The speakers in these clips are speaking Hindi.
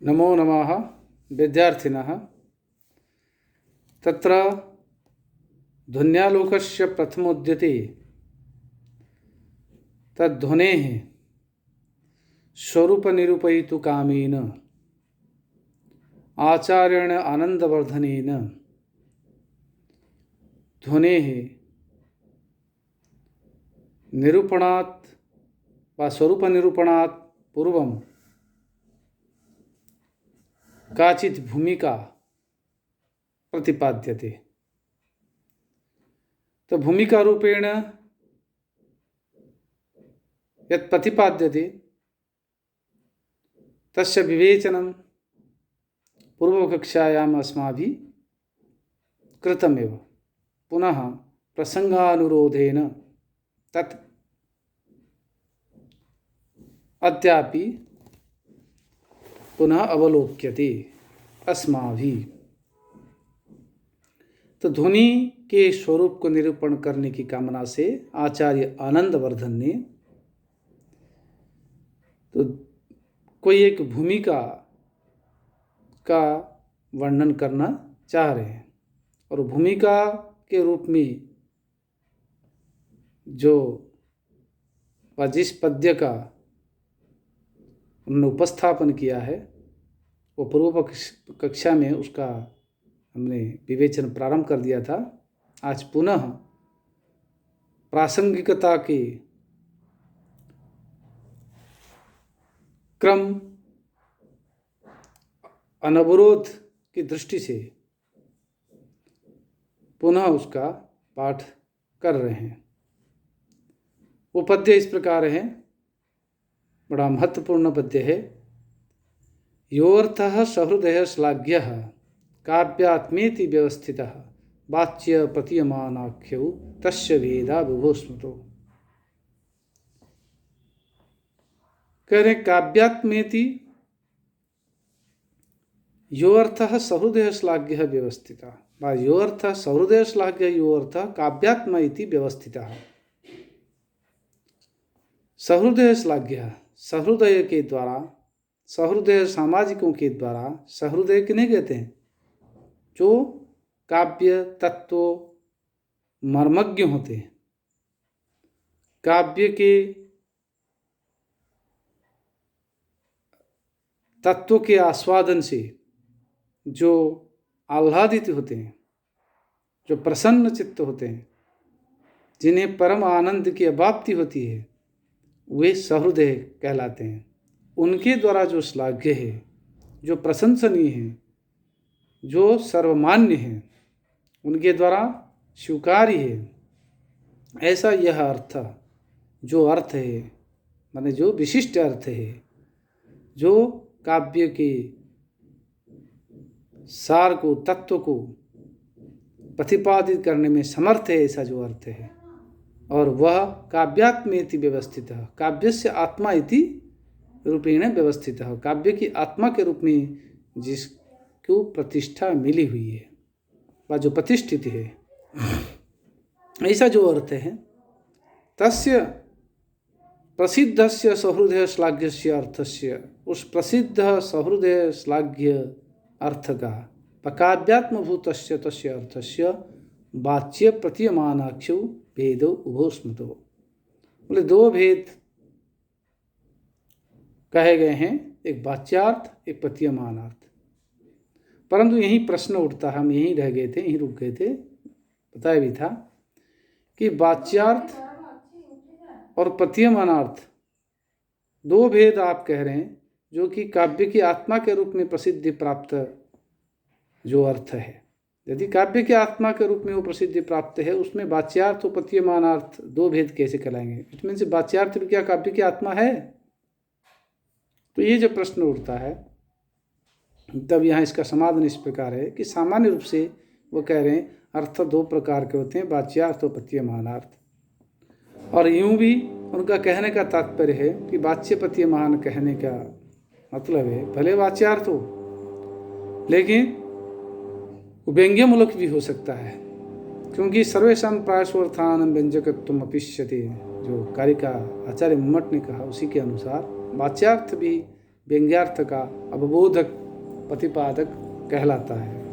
नमो नमः विद्यार्थिनः। तत्र ध्वन्यालोकस्य प्रथमोद्यते तद्ध्वनेः स्वरूपनिरूपयितु कामेन आचार्येण आनन्दवर्धनेन ध्वनेः निरूपणात् वा स्वरूपनिरूपणात् पूर्वं काचित् भूमिका प्रतिपाद्यते। तो भूमिका रूपेण यत् प्रतिपाद्यते तस्य विवेचनं पूर्वकक्षायाम् अस्माभिः कृतमेव। पुनः प्रसंगानुरोधेन तत् अद्यापि पुनः अवलोक्यते अस्माभिः। तो ध्वनि के स्वरूप को निरूपण करने की कामना से आचार्य आनंदवर्धन ने तो कोई एक भूमिका का वर्णन करना चाह रहे हैं, और भूमिका के रूप में जो व जिस पद्य का उन्होंने उपस्थापन किया है वो पूर्व कक्षा में उसका हमने विवेचन प्रारंभ कर दिया था। आज पुनः प्रासंगिकता के क्रम अनवरोध की दृष्टि से पुनः उसका पाठ कर रहे हैं। वो पद्य इस प्रकार है, बड़ा महत्वपूर्ण पद्य है। योऽर्थः सहृदयः श्लाघ्यः काव्यात्मेति व्यवस्थितः वाच्य प्रतीयमानाख्यौ तस्य वेदा विभो स्मृतो। कह रहे काव्यात्मेति योऽर्थः सहृदयः श्लाघ्यः व्यवस्थितः, योऽर्थः सहृदयः श्लाघ्यः योऽर्थः काव्यात्म इति व्यवस्थितः। सहृदय श्लाघ्य, सहृदय के द्वारा, सहृदय सामाजिकों के द्वारा, सहृदय किन्हें कहते हैं? जो काव्य तत्व मर्मज्ञ होते हैं, काव्य के तत्व के आस्वादन से जो आह्लादित होते हैं, जो प्रसन्न चित्त होते हैं, जिन्हें परम आनंद की अभाप्ति होती है, वे सहृदय कहलाते हैं। उनके द्वारा जो श्लाघ्य है, जो प्रशंसनीय है, जो सर्वमान्य है, उनके द्वारा स्वीकार्य है, ऐसा यह अर्थ, जो अर्थ है माने जो विशिष्ट अर्थ है, जो काव्य के सार को, तत्व को प्रतिपादित करने में समर्थ है, ऐसा जो अर्थ है, और वह काव्यात्मेति व्यवस्थितः, काव्यस्य आत्मा इति रूपेण व्यवस्थितः, काव्य की आत्मा के रूप में जिसको प्रतिष्ठा मिली हुई है व जो प्रतिष्ठित है, ऐसा जो अर्थ है, तस्य प्रसिद्धस्य सहृदय श्लाघ्यस्य अर्थस्य, उस प्रसिद्ध सहृदय श्लाघ्य अर्थ का काव्यात्मभूतस्य तस्य अर्थस्य वाच्य प्रतीयमानाख्यौ भेदो उभो स्मृतो। बोले दो भेद कहे गए हैं, एक वाच्यार्थ, एक प्रतीयमानार्थ। परंतु यही प्रश्न उठता है, हम यहीं रह गए थे, यहीं रुक गए थे, बताया भी था कि वाच्यार्थ और प्रतीयमानार्थ दो भेद आप कह रहे हैं, जो कि काव्य की आत्मा के रूप में प्रसिद्धि प्राप्त जो अर्थ है। यदि काव्य के आत्मा के रूप में वो प्रसिद्धि प्राप्त है, उसमें वाच्यार्थ और प्रतीयमानार्थ दो भेद कैसे कहलाएंगे? इट मीन्स वाच्यार्थ भी क्या काव्य की आत्मा है? तो ये जो प्रश्न उठता है, तब यहाँ इसका समाधान इस प्रकार है कि सामान्य रूप से वो कह रहे हैं अर्थ दो प्रकार के होते हैं, वाच्यार्थ और प्रतीयमानार्थ। और यूं भी उनका कहने का तात्पर्य है कि वाच्य प्रतीयमान कहने का मतलब है भले वाच्यार्थ हो, लेकिन व्यंग्यमूलक भी हो सकता है, क्योंकि सर्वेषां प्रायसोर्थान व्यंजकत्वम अपिष्यते, जो कारिका आचार्य मम्मट ने कहा, उसी के अनुसार वाच्यार्थ भी व्यंग्यार्थ का अवबोधक प्रतिपादक कहलाता है।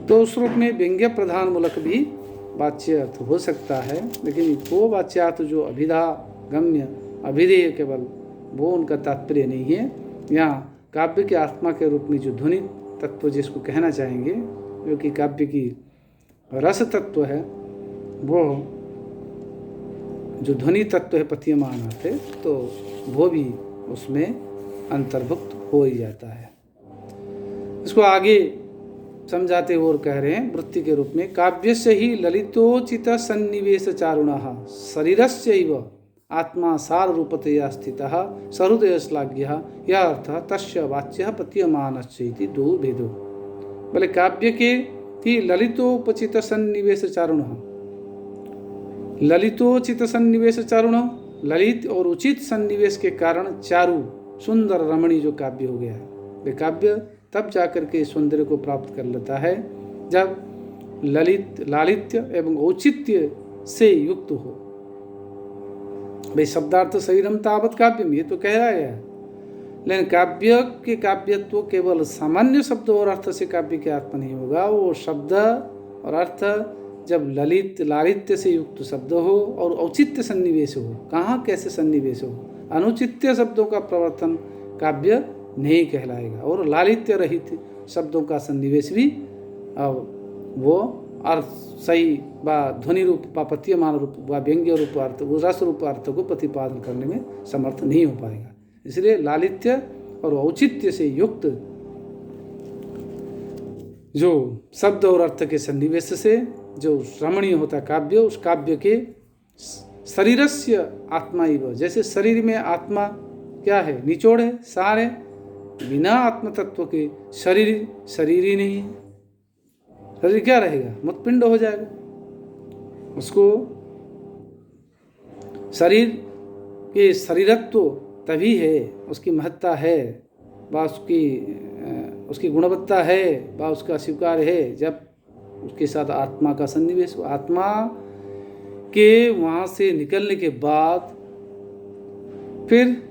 तो उस रूप में व्यंग्य प्रधान मूलक भी वाच्य अर्थ हो सकता है, लेकिन वो वाच्यार्थ जो अभिधा गम्य अभिधेय केवल वो उनका तात्पर्य नहीं है। यहाँ काव्य के आत्मा के रूप में जो ध्वनि तत्व जिसको कहना चाहेंगे, जो कि काव्य की रस तत्व है, वो जो ध्वनि तत्व है पतीयमान अर्थ है, तो वो भी उसमें अंतर्भुक्त हो ही जाता है। इसको आगे समझाते हुए और कह रहे हैं वृत्ति के रूप में, काव्यस्य ही ललितोचित सन्निवेश चारुणः शरीरस्यैव आत्मा सार रूपतया स्थितः सहृदय श्लाघ्यः यह अर्थः तस्य वाच्यः प्रतीयमानस्य इति दो भेदो। बोले काव्य के ही ललितोपचित सन्निवेश चारुणः, ललितोचित सन्निवेश चारुणः, ललित और उचित सन्निवेश के कारण चारु सुंदर रमणी जो काव्य हो गया है, वे काव्य तब जाकर के सौंदर्य को प्राप्त कर लेता है जब ललित लालित्य एवं औचित्य से युक्त हो। भाई शब्दार्थ शरीरम तावत काव्यम, ये तो कह रहा है, लेकिन काव्य के काव्यत्व केवल सामान्य शब्द और अर्थ से काव्य के आत्मा नहीं होगा। वो शब्द और अर्थ जब ललित लालित्य से युक्त शब्द हो और औचित्य सन्निवेश हो, कहाँ कैसे सन्निवेश हो, अनुचित्य शब्दों का प्रवर्तन काव्य नहीं कहलाएगा, और लालित्य रहित शब्दों का सन्निवेश भी वो अर्थ सही व ध्वनि रूप व प्रतीयमान रूप व व्यंग्य रूप अर्थ व रस रूप अर्थ को प्रतिपादन करने में समर्थ नहीं हो पाएगा। इसलिए लालित्य और औचित्य से युक्त जो शब्द और अर्थ के सन्निवेश से जो रमणीय होता काव्य, उस काव्य के शरीरस्य आत्मा इव, जैसे शरीर में आत्मा क्या है, निचोड़ है, सार है, बिना आत्म तत्व के शरीर ही नहीं है। शरीर क्या रहेगा, मुतपिंड हो जाएगा। उसको शरीर के शरीरत्व तभी है, उसकी महत्ता है व उसकी गुणवत्ता है व उसका स्वीकार है जब उसके साथ आत्मा का सन्निवेश हो। आत्मा के वहाँ से निकलने के बाद फिर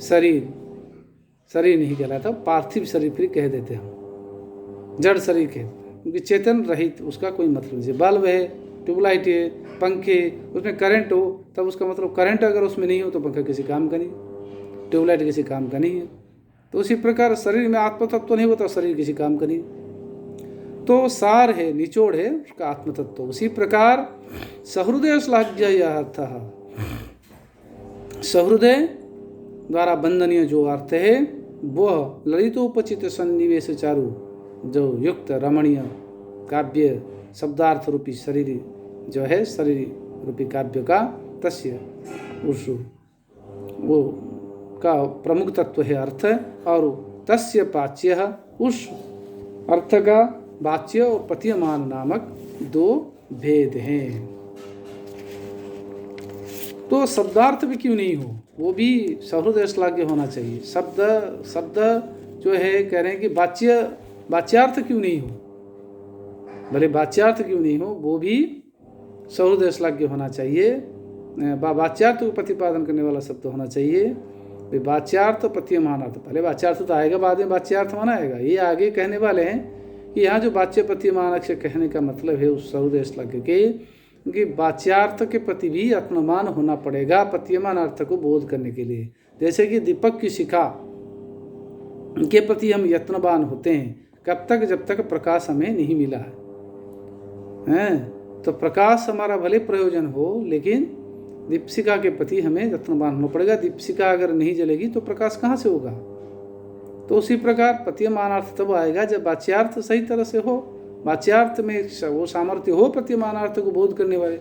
शरीर नहीं कहलाता, पार्थिव शरीर फिर कह देते हम, जड़ शरीर कहते हैं, क्योंकि चेतन रहित उसका कोई मतलब नहीं। बल्ब है, ट्यूबलाइट है, पंखे, उसमें करंट हो तब उसका मतलब, करंट अगर उसमें नहीं हो तो पंखा किसी काम का नहीं, ट्यूबलाइट किसी काम का नहीं है। तो उसी प्रकार शरीर में आत्मतत्व नहीं होता, शरीर किसी काम का नहीं। तो सार है, निचोड़ है उसका आत्मतत्व। उसी प्रकार सहृदय श्लाघ्य यह अर्थ, सहृदय द्वारा वंदनीय जो अर्थ है वह ललितोपचित सन्निवेश चारु जो युक्त रमणीय काव्य शब्दार्थ रूपी शरीर जो है, शरीर रूपी काव्य का तस्य उस वो का प्रमुख तत्व है अर्थ, और तस्य वाच्य उस अर्थ का वाच्य और प्रतीयमान नामक दो भेद हैं। तो शब्दार्थ भी क्यों नहीं हो, वो भी सहृदय श्लाघ्य होना चाहिए। शब्द जो है कह रहे हैं कि वाच्यार्थ क्यों नहीं हो, भले वाच्यार्थ क्यों नहीं हो, वो भी सहृदय श्लाघ्य होना चाहिए। वाच्यार्थ को प्रतिपादन करने वाला शब्द होना चाहिए। वाच्यार्थ प्रतीयमान अर्थ, पहले वाच्यार्थ तो आएगा, बाद में वाच्यार्थ माना आएगा। ये आगे कहने वाले हैं कि यहाँ जो वाच्य प्रतीयमान से कहने का मतलब है उस सहृदय श्लाघ्य के, क्योंकि वाच्यार्थ के प्रति भी यत्नमान होना पड़ेगा प्रतीयमान अर्थ को बोध करने के लिए। जैसे कि दीपक की शिखा के प्रति हम यत्नवान होते हैं कब तक, जब तक प्रकाश हमें नहीं मिला है। तो प्रकाश हमारा भले प्रयोजन हो, लेकिन दीपशिखा के प्रति हमें यत्नवान होना पड़ेगा। दीपशिखा अगर नहीं जलेगी तो प्रकाश कहाँ से होगा। तो उसी प्रकार प्रतीयमान अर्थ तब आएगा जब वाच्यार्थ सही तरह से हो, वाच्यार्थ में वो सामर्थ्य हो प्रतीयमानार्थ को बोध करने वाले।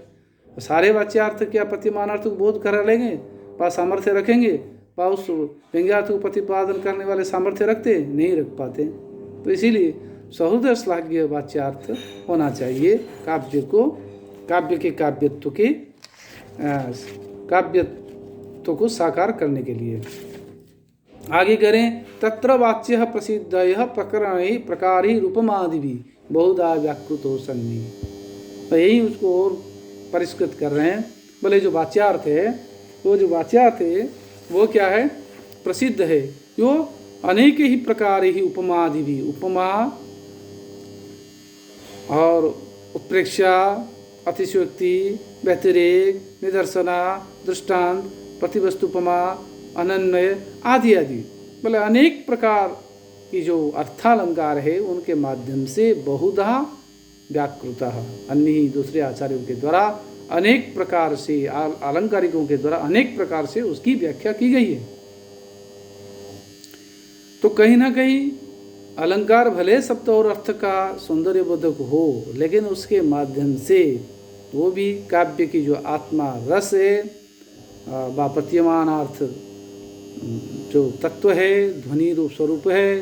सारे वाच्यार्थ क्या प्रतीयमानार्थ को बोध करा लेंगे, पास सामर्थ्य रखेंगे, पास उस व्यंग्यार्थ को प्रतिपादन करने वाले सामर्थ्य रखते नहीं रख पाते। तो इसीलिए सहृदय श्लाघ्य वाच्यार्थ होना चाहिए काव्य को, काव्य के काव्यत्व को साकार करने के लिए। आगे करें, तत्र वाच्य प्रसिद्ध प्रकरण प्रकार ही रूपमादि भी बहुधा व्याकृत हो सन्नी। तो यही उसको और परिष्कृत कर रहे हैं। बोले जो वाच्यार्थ है, वो जो वाच्यार्थ है वो क्या है, प्रसिद्ध है। यो अनेक ही प्रकार ही उपमादि भी, उपमा और उत्प्रेक्षा, अतिशयोक्ति, व्यतिरेक, निदर्शना, दृष्टांत, प्रतिवस्तुपमा, अनन्वय आदि आदि, बोले अनेक प्रकार की जो अर्थालंकार है उनके माध्यम से बहुधा व्याकृत अन्य ही दूसरे आचार्यों के द्वारा अनेक प्रकार से, आलंकारिकों के द्वारा अनेक प्रकार से उसकी व्याख्या की गई है। तो कहीं ना कहीं अलंकार भले शब्द और अर्थ का सौंदर्यबोधक हो, लेकिन उसके माध्यम से वो भी काव्य की जो आत्मा रस है व प्रतीयमान अर्थ जो तत्व है, ध्वनि रूप स्वरूप है,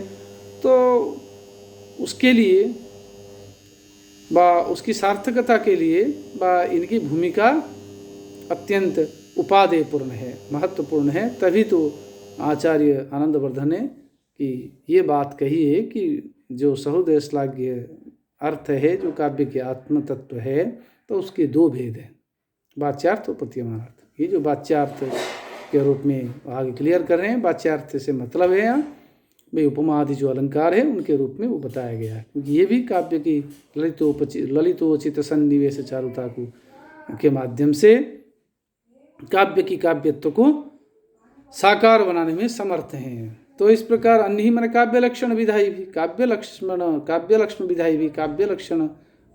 तो उसके लिए व उसकी सार्थकता के लिए व इनकी भूमिका अत्यंत उपादेयपूर्ण है, महत्वपूर्ण है। तभी तो आचार्य आनंदवर्धन ने कि ये बात कही है कि जो सहोदय श्लाघ्य अर्थ है, जो काव्य के आत्म तत्व है, तो उसके दो भेद हैं, वाच्यार्थ और प्रतीयमान अर्थ। ये जो वाच्यार्थ के रूप में आगे क्लियर कर रहे हैं, वाच्यार्थ से मतलब है यहाँ भाई उपमा आदि जो अलंकार है उनके रूप में वो बताया गया है, क्योंकि ये भी काव्य की ललितोचित सन्निवेश चारुता के माध्यम से काव्य की काव्यत्व को साकार बनाने में समर्थ हैं। तो इस प्रकार अन्य ही मन काव्य लक्षण विधाई भी, काव्य लक्षण विधाई भी, काव्य लक्षण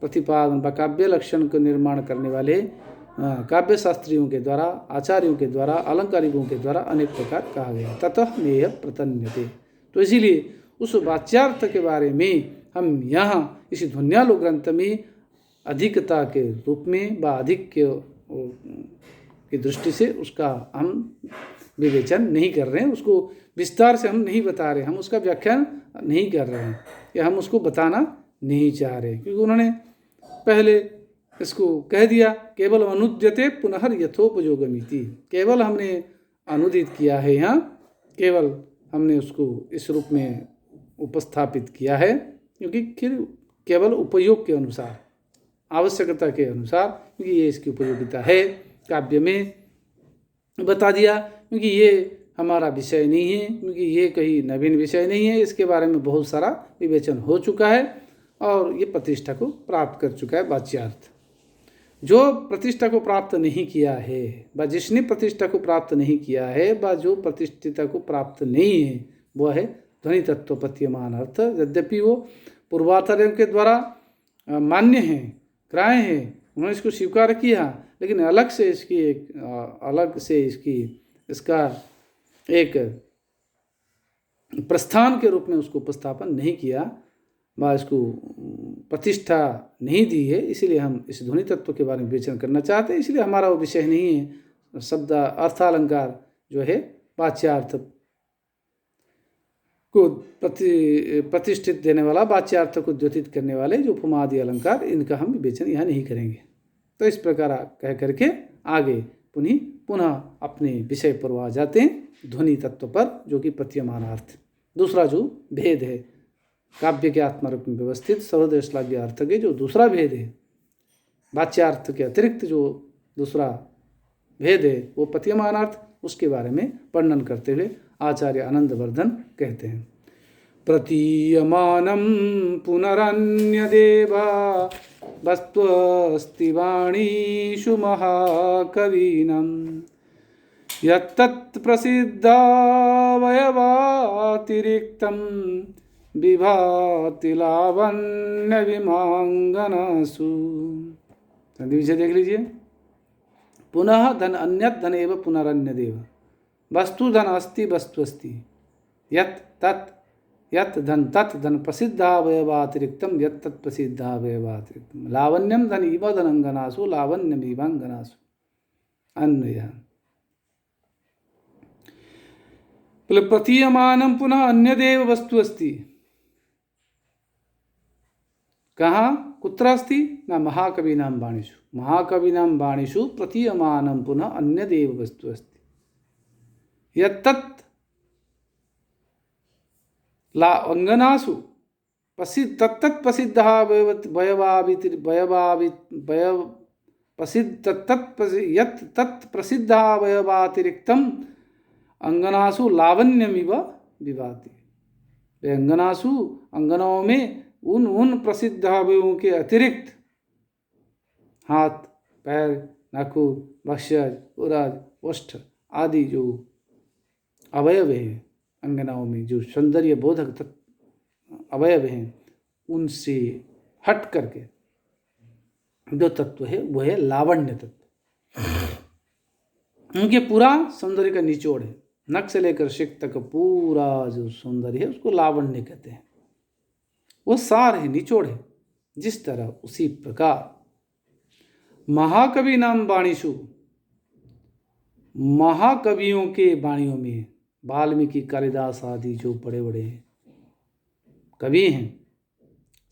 प्रतिपादन व काव्य लक्षण को निर्माण करने वाले काव्य शास्त्रियों के द्वारा, आचार्यों के द्वारा, अलंकारिकों के द्वारा अनेक प्रकार कहा गया। ततः नेह प्रतन्यते। तो इसीलिए उस वाच्यार्थ के बारे में हम यहाँ इस ध्वन्यालोक ग्रंथ में अधिकता के रूप में व अधिक की दृष्टि से उसका हम विवेचन नहीं कर रहे हैं, उसको विस्तार से हम नहीं बता रहे, हम उसका व्याख्यान नहीं कर रहे हैं या हम उसको बताना नहीं चाह रहे, क्योंकि उन्होंने पहले इसको कह दिया केवल अनुद्यते पुनः यथोपयोगमिति। केवल हमने अनुदित किया है, यहाँ केवल हमने उसको इस रूप में उपस्थापित किया है, क्योंकि फिर केवल उपयोग के अनुसार, आवश्यकता के अनुसार, क्योंकि ये इसकी उपयोगिता है काव्य में बता दिया, क्योंकि ये हमारा विषय नहीं है, क्योंकि ये कहीं नवीन विषय नहीं है, इसके बारे में बहुत सारा विवेचन हो चुका है और ये प्रतिष्ठा को प्राप्त कर चुका है वाच्यार्थ। जो प्रतिष्ठा को प्राप्त नहीं किया है व जिसने प्रतिष्ठा को प्राप्त नहीं किया है व जो प्रतिष्ठिता को प्राप्त नहीं है, वह है ध्वनि तत्व प्रतीयमान अर्थ। यद्यपि वो पूर्वाचार्यों के द्वारा मान्य है, ग्राह्य है, उन्होंने इसको स्वीकार किया, लेकिन अलग से इसका एक प्रस्थान के रूप में उसको उपस्थापन नहीं किया व इसको प्रतिष्ठा नहीं दी है। इसीलिए हम इस ध्वनि तत्व के बारे में विवेचन करना चाहते हैं, इसलिए हमारा वो विषय नहीं है। शब्द अर्थालंकार जो है वाच्यार्थ को प्रतिष्ठित देने वाला, वाच्यार्थ को द्योतित करने वाले जो उपमादि अलंकार, इनका हम विवेचन यहाँ नहीं करेंगे। तो इस प्रकार कह करके आगे पुनः अपने विषय पर आ जाते हैं, ध्वनि तत्व पर, जो कि प्रतीयमान अर्थ। दूसरा जो भेद है काव्य के आत्मरूप में व्यवस्थित सहोदय श्लाघ्य अर्थ के जो दूसरा भेद है, वाच्यार्थ के अतिरिक्त जो दूसरा भेद है वो प्रतीयमान अर्थ, उसके बारे में वर्णन करते हुए आचार्य आनंदवर्धन कहते हैं। प्रतीयमानं पुनरन्यदेवा वस्त्वस्ति वाणीषु महाकवीनां यत्तत् प्रसिद्धावयवातिरिक्तं विभाति लावण्य विमांगनासु। संधि विषय देख लीजिए। पुनः धन अन्यत धन एव पुनरन्य देव, वस्तु धन अस्ति वस्तु अस्ति, यत् तत् यत् धन तत् धन प्रसिद्धावयवातिरिक्तम यत् तत् प्रसिद्धावयवातिरिक्तम लावण्यम धन इव धनंगनासु लावण्यम इवांगनासु। अन्वयः प्रतीयमानं पुनः अन्यदेव वस्तु अस्ति। कहाँ कुत्र अस्ति? न महाकवीनां वाणीषु, महाकवीनां वाणीषु प्रतीयमानं पुनः अन्यदेव वस्तु अस्ति। यत्तत् लावण्यनासु तत्तत् प्रसिद्धः यत् तत् प्रसिद्धः वयवातिरिक्तम् अंगनासु लावण्यमिव विभाति। अंगनासु, अंगनाओं में उन प्रसिद्ध अवयवों के अतिरिक्त हाथ, पैर, नाखून, वक्षज, उदर, ओष्ठ आदि जो अवयव हैं अंगनाओं में, जो सौंदर्य बोधक अवयव हैं, उनसे हट करके जो तत्व है वो है लावण्य तत्व। उनके पूरा सौंदर्य का निचोड़ है, नख से लेकर शिख तक पूरा जो सौंदर्य है उसको लावण्य कहते हैं। वो सार है, निचोड़ है। जिस तरह उसी प्रकार महाकवि नाम वाणीषु, महाकवियों के वाणियों में, वाल्मीकि, कालिदास आदि जो बड़े बड़े कवि हैं,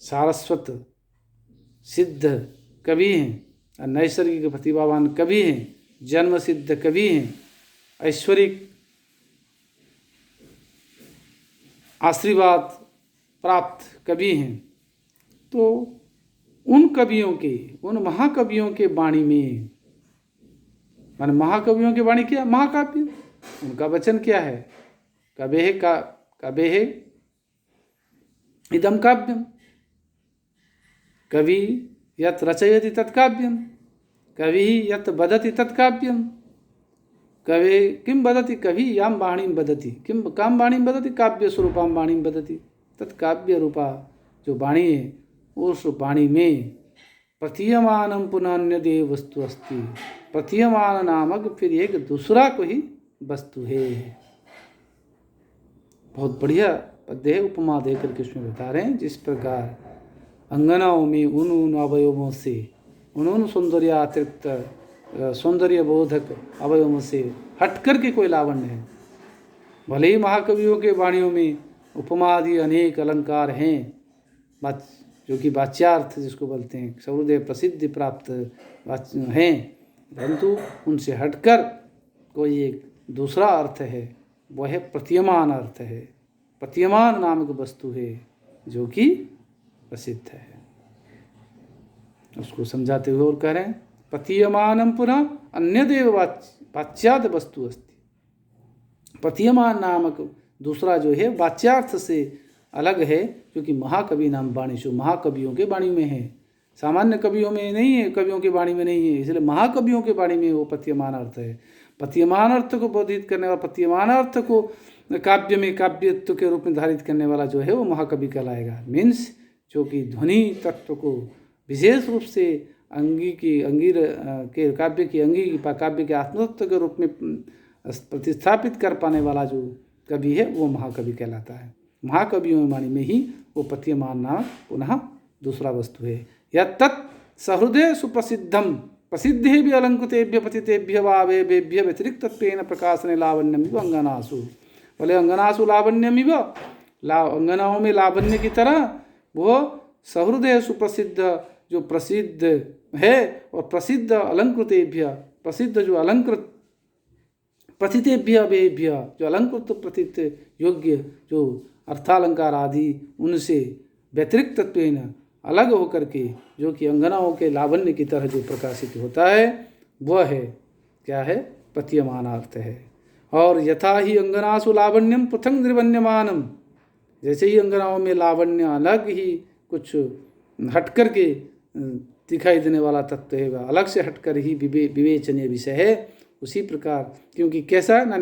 सारस्वत सिद्ध कवि हैं, नैसर्गिक प्रतिभावान कवि हैं, जन्म सिद्ध कवि हैं, ऐश्वरिक आशीर्वाद प्राप्त कवि हैं, तो उन कवियों के, उन महाकवियों के वाणी में, माने महाकवियों की वाणी क्या? महाकाव्य। उनका वचन क्या है? कवेः इदं काव्यम, कवि यत् रचयति तत्काव्यम, कवि यत् वदति तत्काव्यम। कवे किं वदति? कवि यां वाणीं वदति। किं कां वाणीं वदति? काव्य स्वरूपां वाणीं वदति। तत्काव्य रूपा जो वाणी है, उस वाणी में प्रतीयमानं पुनः अन्यदेव वस्तु अस्ति। प्रतीयमान नामक फिर एक दूसरा कोई वस्तु है। बहुत बढ़िया पद्य है, उपमा दे करके उसमें बता रहे हैं। जिस प्रकार अंगनाओं में उन अवयवों से, उन सौंदर्यातिरिक्त सौंदर्य बोधक अवयवों से हट करके कोई लावण्य है। भले ही महाकवियों के वाणियों में उपमा आदि अनेक अलंकार हैं, जो कि वाच्यार्थ जिसको बोलते हैं, सहृदय प्रसिद्धि प्राप्त हैं, परंतु उनसे हटकर कोई एक दूसरा अर्थ है, वह है प्रतीयमान अर्थ है। प्रतीयमान नामक वस्तु है जो कि प्रसिद्ध है। उसको समझाते हुए और कह रहे हैं, प्रतीयमानं पुनः अन्यदेव वाच्यार्थ वस्तु अस्ति। प्रतीयमान नामक दूसरा जो है वाच्यार्थ से अलग है, जो कि महाकवि नाम वाणीषु, महाकवियों के वाणी में है। सामान्य कवियों में नहीं है, कवियों की वाणी में नहीं है, इसलिए महाकवियों के वाणी में वो प्रतीयमान अर्थ है। प्रतीयमान अर्थ को बोधित करने वाला, प्रतीयमान अर्थ को काव्य में काव्यत्व के रूप में धारित करने वाला जो है वो महाकवि कहलाएगा। मीन्स जो कि ध्वनि तत्व को विशेष रूप से के काव्य की अंगी काव्य के आत्मतत्व के रूप में प्रतिस्थापित कर पाने वाला जो कवि है वो महाकवि कहलाता है। महाकवियों वाणी में ही वो प्रतीयमान नाम पुनः दूसरा वस्तु है। या तत् सहृदय सुप्रसिद्धम प्रसिद्धे भी अलंकृतेभ्य पतितेभ्य वावेभ्य व्यतिरिक्तत्वेन प्रकाशने लावण्यमिव अंगनासु। बोले अंगनासु लावण्यमिव, अंगनाओं में लावण्य की तरह वो सहृदय सुप्रसिद्ध जो प्रसिद्ध है, और प्रसिद्ध अलंकृतेभ्य, प्रसिद्ध जो अलंकृत, प्रथितेभ्य वेभ्य जो अलंकृत प्रथित योग्य जो अर्थालंकार आदि उनसे व्यतिरिक्त तत्वेन अलग होकर के, जो कि अंगनाओं के लावण्य की तरह जो प्रकाशित होता है, वह है क्या है? प्रतीयमानार्थ है। और यथा ही अंगनासु लावण्यम पृथंग निर्वण्यमानम, जैसे ही अंगनाओं में लावण्य अलग ही कुछ हटकर के दिखाई देने वाला तत्व है, वह अलग से हटकर ही विवेचनीय विषय है। उसी प्रकार, क्योंकि कैसा ना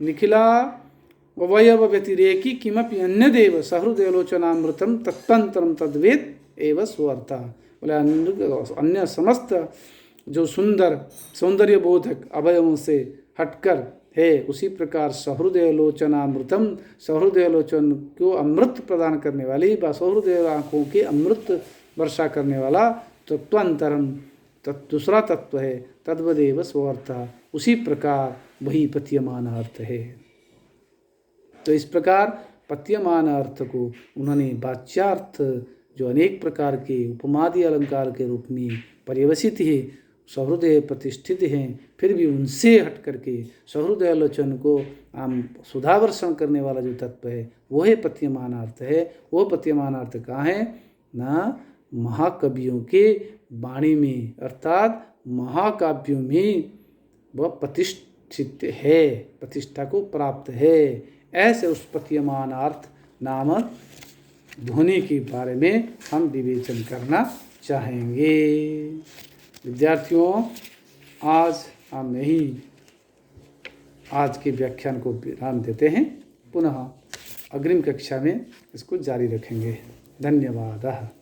निखिलावयव व्यतिरेकी किमपि अन्यदेव सहृदयलोचनामृतम तत्पंतरम तद्वेद एवं स्वर्थः। बोले अन्य समस्त जो सौंदर्य बोधक अवयवों से हटकर है, उसी प्रकार सहृदयलोचनामृतम, सहृदयलोचन को अमृत प्रदान करने वाली, सहृदय आँखों के अमृत वर्षा करने वाला तत्वांतरम दूसरा तत्व है, तद्वदेव स्वर्थः, उसी प्रकार वही प्रतीयमान अर्थ है। तो इस प्रकार प्रतीयमान अर्थ को उन्होंने वाच्यार्थ जो अनेक प्रकार के उपमादि अलंकार के रूप में पर्यवसित है, सहृदय प्रतिष्ठित हैं, फिर भी उनसे हट करके सहृदय लोचन को सुधावर्षण करने वाला जो तत्व है वो है प्रतीयमान अर्थ है। वो प्रतीयमान अर्थ कहाँ है? ना महाकवियों के वाणी में, अर्थात महाकाव्यों में वह प्रतिष्ठित है, प्रतिष्ठा को प्राप्त है, ऐसे उस प्रतीयमानार्थ नामक ध्वनि के बारे में हम विवेचन करना चाहेंगे। विद्यार्थियों, आज हम यही आज के व्याख्यान को विराम देते हैं। पुनः अग्रिम कक्षा में इसको जारी रखेंगे। धन्यवाद।